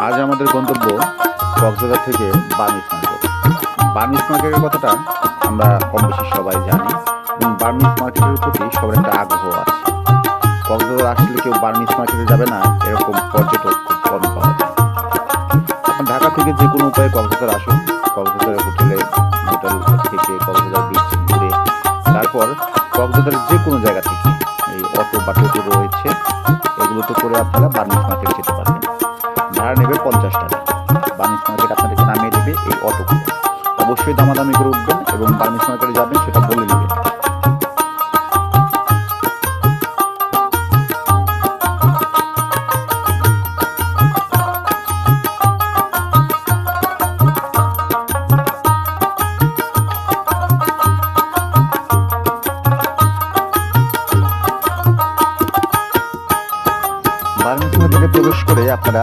আজ আমাদের গন্তব্য কক্সবাজার থেকে বার্মিজ মার্কেট। বার্মিজ মার্কেটের কথাটা আমরা কম বেশি সবাই জানি এবং বার্মিজ মার্কেটের প্রতি সবার একটা আগ্রহ আছে। কক্সবাজার আসলে কেউ বার্মিজ মার্কেটে যাবে না এরকম পর্যটক খুব কম পাওয়া যায়। এখন ঢাকা থেকে যে কোনো উপায়ে কক্সবাজার আসুন, কক্সবাজারের হোটেল থেকে কক্সবাজার বিচ ঘুরে তারপর কক্সবাজারের যে কোনো জায়গা থেকে এই অটো বা টোটো রয়েছে, এগুলোতে করে আপনারা বার্মিজ মার্কেট যেতে পারবেন। ভাড়া নেবে 50 টাকা। বার্মিজ মার্কেট আপনাদেরকে নামিয়ে দেবে এই অটোগুলো। অবশ্যই দামাদামি করে উঠবেন এবং বার্মিজ মার্কেটে যাবেন সেটা বলে নেবেন। বার্মিজ মার্কেটে প্রবেশ করে আপনারা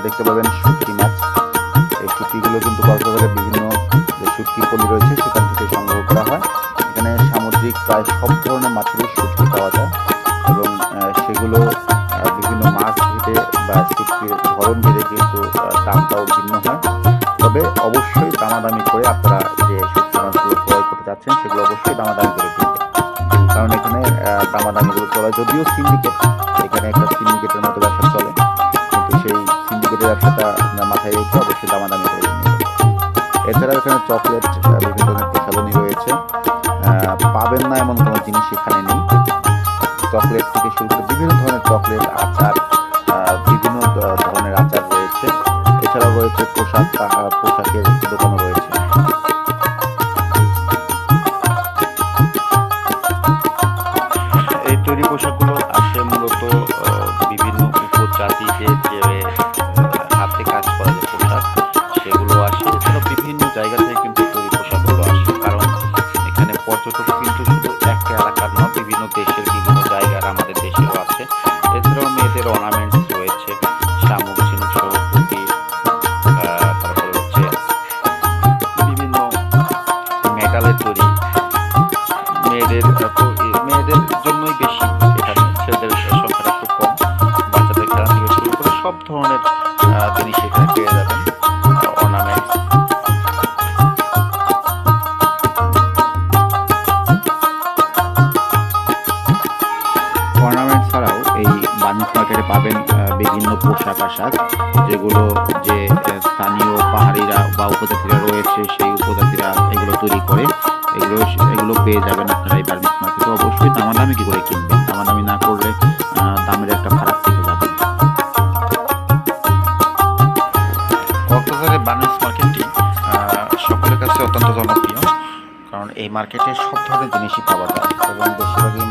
দেখতে পাবেন শুটকি মাছ। এই শুটকিগুলো কিন্তু কক্সবাজারের বিভিন্ন যে শুটকি পল্লী রয়েছে সেখান থেকে সংগ্রহ করা হয়। এখানে সামুদ্রিক প্রায় সব ধরনের মাছেরই শুটকি পাওয়া যায় এবং সেগুলো বিভিন্ন মাছ ভেদে বা শুটকির ধরন ভেদে কিন্তু দামটাও ভিন্ন হয়। তবে অবশ্যই দামাদামি করে আপনারা যে শুটকি মাছগুলো ক্রয় করতে যাচ্ছেন সেগুলো অবশ্যই দামাদামি করে কিনবেন, কারণ এখানে দামাদামিগুলো চলে। যদিও সিন্ডিকেট, এখানে একটা সিন্ডিকেটের মতো ব্যবসা চলে, কিন্তু সেই সিন্ডিকেটের ব্যবসাটা মাথায় রেখে অবশ্যই দামাদামি করে কিনবেন। এছাড়াও এখানে চকলেট, বিভিন্ন ধরনের প্রসাধনী রয়েছে। পাবেন না এমন কোনো জিনিস এখানে নেই। চকলেট থেকে শুরু করে বিভিন্ন ধরনের চকলেট, আচার, বিভিন্ন ধরনের আচার রয়েছে। এছাড়াও রয়েছে পোশাকের দোকানও রয়েছে। এই তৈরি পোশাকগুলো আসে মূলত বিভিন্ন উপজাতিদের যে হাতে কাজ করা যে পোশাক সেগুলো আসে। এছাড়াও বিভিন্ন জায়গা থেকে কিন্তু তৈরি পোশাকগুলো আসে, কারণ এখানে পর্যটক কিন্তু শুধু একটা এলাকার নয়, বিভিন্ন দেশের বিভিন্ন জায়গার আমাদের দেশেও আছে। এছাড়াও মেয়েদের অর্নামেন্টস রয়েছে, শামুক, ঝিনুক সহ পুঁতি, তারপরে হচ্ছে বিভিন্ন মেটালের তৈরি। মেয়েদের জন্যই বেশি এখানে, ছেলেদের সংখ্যাটা খুব কম। বাচ্চাদের খেলা থেকে শুরু করে সব ধরনের জিনিস এখানে পেয়ে যাবেন, অর্নামেন্টস। অর্নামেন্ট ছাড়াও এই বার্মিজ মার্কেটে পাবেন বিভিন্ন পোশাক আশাক, যেগুলো যে স্থানীয় পাহাড়িরা বা উপজাতিরা রয়েছে সেই উপজাতিরা এগুলো তৈরি করে। এগুলো পেয়ে যাবেন আপনারা এই বার্মিজ মার্কেটে। অবশ্যই দামাদামি কি করে কিনবেন, দামাদামি না করলে দামের একটা ফারাক থেকে যাবে। কক্সবাজারের বার্মিজ মার্কেটটি সকলের কাছে অত্যন্ত জনপ্রিয়, কারণ এই মার্কেটে সব ধরনের জিনিসই পাওয়া যায় এবং বেশিরভাগই